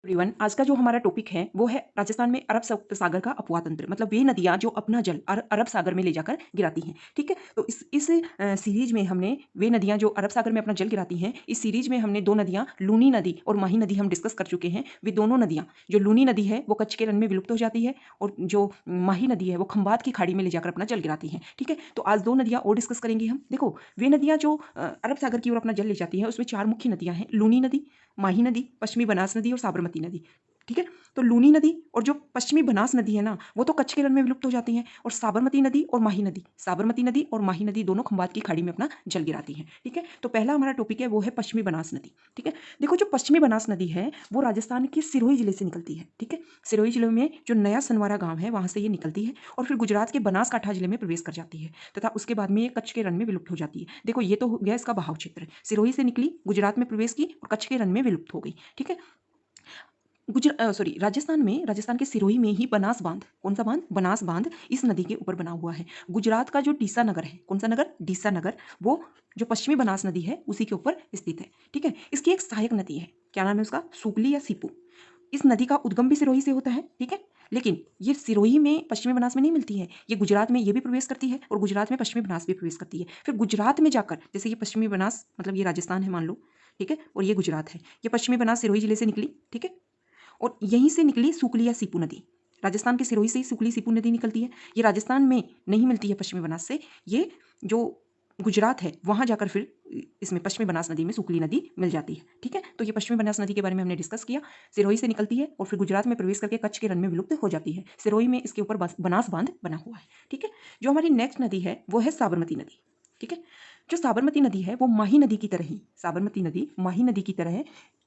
Everyone, आज का जो हमारा टॉपिक है वो है राजस्थान में अरब सागर का अपवाह तंत्र। मतलब वे नदियां जो अपना जल अरब सागर में ले जाकर गिराती हैं। ठीक है, तो इस सीरीज में हमने वे नदियां जो अरब सागर में अपना जल गिराती हैं, इस सीरीज में हमने दो नदियां लूनी नदी और माही नदी हम डिस्कस कर चुके हैं। वे दोनों नदियां, जो लूनी नदी है वो कच्छ के रण में विलुप्त हो जाती है और जो माही नदी है वो खंबात की खाड़ी में ले जाकर अपना जल गिराती है। ठीक है, तो आज दो नदियां और डिस्कस करेंगे हम। देखो, वे नदियां जो अरब सागर की ओर अपना जल ले जाती है उसमें चार मुख्य नदियां हैं: लूनी नदी, माही नदी, पश्चिमी बनास नदी और साबरमती नदी। ठीक है, तो लूनी नदी और जो पश्चिमी बनास नदी है ना, वो तो कच्छ के रण में विलुप्त हो जाती हैं, और साबरमती नदी और माही नदी, साबरमती नदी और माही नदी दोनों खंबात की खाड़ी में अपना जल गिराती हैं। ठीक है, तो पहला हमारा टॉपिक है वो है पश्चिमी बनास नदी। ठीक है, देखो, जो पश्चिमी बनास नदी है वो राजस्थान के सिरोही जिले से निकलती है। ठीक है, सिरोही जिले में जो नया सनवारा गांव है वहां से ये निकलती है और फिर गुजरात के बनासकांठा जिले में प्रवेश कर जाती है तथा उसके बाद में ये कच्छ के रण में विलुप्त हो जाती है। देखो, ये तो हो गया इसका बहाव क्षेत्र। सिरोही से निकली, गुजरात में प्रवेश की और कच्छ के रण में विलुप्त हो गई। ठीक है, राजस्थान के सिरोही में ही बनास बांध, कौन सा बांध? बनास बांध इस नदी के ऊपर बना हुआ है। गुजरात का जो डीसा नगर है, कौन सा नगर? डीसा नगर, वो जो पश्चिमी बनास नदी है उसी के ऊपर स्थित है। ठीक है, इसकी एक सहायक नदी है, क्या नाम है उसका? सुकली या सीपू। इस नदी का उद्गम भी सिरोही से होता है। ठीक है, लेकिन ये सिरोही में पश्चिमी बनास में नहीं मिलती है, ये गुजरात में ये भी प्रवेश करती है और गुजरात में पश्चिमी बनास भी प्रवेश करती है। फिर गुजरात में जाकर, जैसे ये पश्चिमी बनास, मतलब ये राजस्थान है मान लो, ठीक है, और ये गुजरात है, ये पश्चिमी बनास सिरोही जिले से निकली। ठीक है, और यहीं से निकली सुकली या सीपू नदी। राजस्थान के सिरोही से ही सुकली सीपू नदी निकलती है। ये राजस्थान में नहीं मिलती है पश्चिमी बनास से, ये जो गुजरात है वहां जाकर फिर इसमें पश्चिमी बनास नदी में सुकली नदी मिल जाती है। ठीक है, तो ये पश्चिमी बनास नदी के बारे में हमने डिस्कस किया। सिरोही से निकलती है और फिर गुजरात में प्रवेश करके कच्छ के रण में विलुप्त हो जाती है। सिरोही में इसके ऊपर बनास बांध बना हुआ है। ठीक है, जो हमारी नेक्स्ट नदी है वो है साबरमती नदी। ठीक है, जो साबरमती नदी है वो माही नदी की तरह ही, साबरमती नदी माही नदी की तरह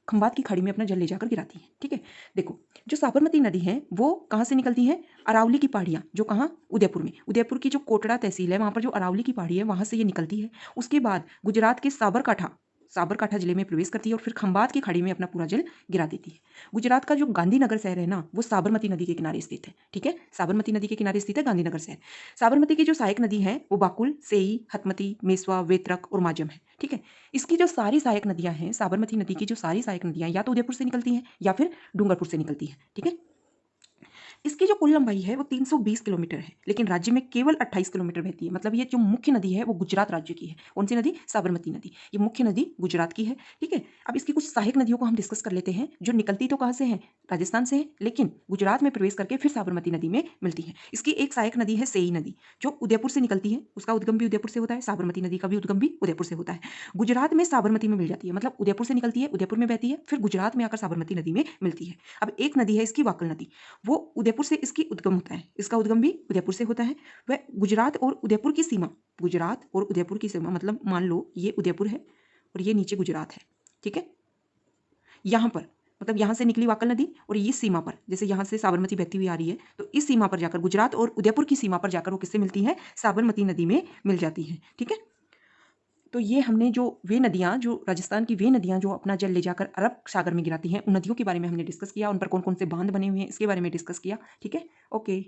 खंबात की खाड़ी में अपना जल ले जाकर गिराती है। ठीक है, देखो, जो साबरमती नदी है वो कहाँ से निकलती है? अरावली की पहाड़ियाँ, जो कहाँ? उदयपुर में। उदयपुर की जो कोटड़ा तहसील है वहाँ पर जो अरावली की पहाड़ी है वहाँ से ये निकलती है। उसके बाद गुजरात के साबरकांठा जिले में प्रवेश करती है और फिर खंबात की खाड़ी में अपना पूरा जल गिरा देती है। गुजरात का जो गांधीनगर शहर है ना, वो साबरमती नदी के किनारे स्थित है। ठीक है, साबरमती नदी के किनारे स्थित है गांधीनगर शहर। साबरमती की जो सहायक नदी है वो बाकुल, सेई, हतमती, मेसवा, वेत्रक और माजम है। ठीक है, इसकी जो सारी सहायक नदियां हैं, साबरमती नदी की जो सारी सहायक नदियां या तो उदयपुर से निकलती हैं या फिर डूंगरपुर से निकलती है। ठीक है, इसकी जो कुल लंबाई है वो 320 किलोमीटर है, लेकिन राज्य में केवल 28 किलोमीटर बहती है। मतलब ये जो मुख्य नदी है वो गुजरात राज्य की है। कौन सी नदी? साबरमती नदी। ये मुख्य नदी गुजरात की है। ठीक है, अब इसकी कुछ सहायक नदियों को हम डिस्कस कर लेते हैं, जो निकलती तो कहाँ से है? राजस्थान से है, लेकिन गुजरात में प्रवेश करके फिर साबरमती नदी में मिलती है। इसकी एक सहायक नदी है सेई नदी, जो उदयपुर से निकलती है, उसका उद्गम भी उदयपुर से होता है। साबरमती नदी का भी उद्गम भी उदयपुर से होता है। गुजरात में साबरमती में मिल जाती है, मतलब उदयपुर से निकलती है, उदयपुर में बहती है, फिर गुजरात में आकर साबरमती नदी में मिलती है। अब एक नदी है इसकी वाकल नदी, वो उदयपुर से इसकी उद्गम होता है, इसका उद्गम भी उदयपुर से होता है। वह गुजरात और उदयपुर की सीमा, गुजरात और उदयपुर की सीमा, मतलब मान लो ये उदयपुर है और ये नीचे गुजरात है। ठीक है, यहाँ पर, मतलब यहाँ से निकली वाकल नदी और इस सीमा पर, जैसे यहाँ से साबरमती बहती हुई आ रही है, तो इस सीमा पर जाकर, गुजरात और उदयपुर की सीमा पर जाकर वो किससे मिलती है? साबरमती नदी में मिल जाती है। ठीक है, तो ये हमने जो वे नदियाँ, जो राजस्थान की वे नदियाँ जो अपना जल ले जाकर अरब सागर में गिराती हैं, उन नदियों के बारे में हमने डिस्कस किया, उन पर कौन कौन से बांध बने हुए हैं इसके बारे में डिस्कस किया। ठीक है, ओके।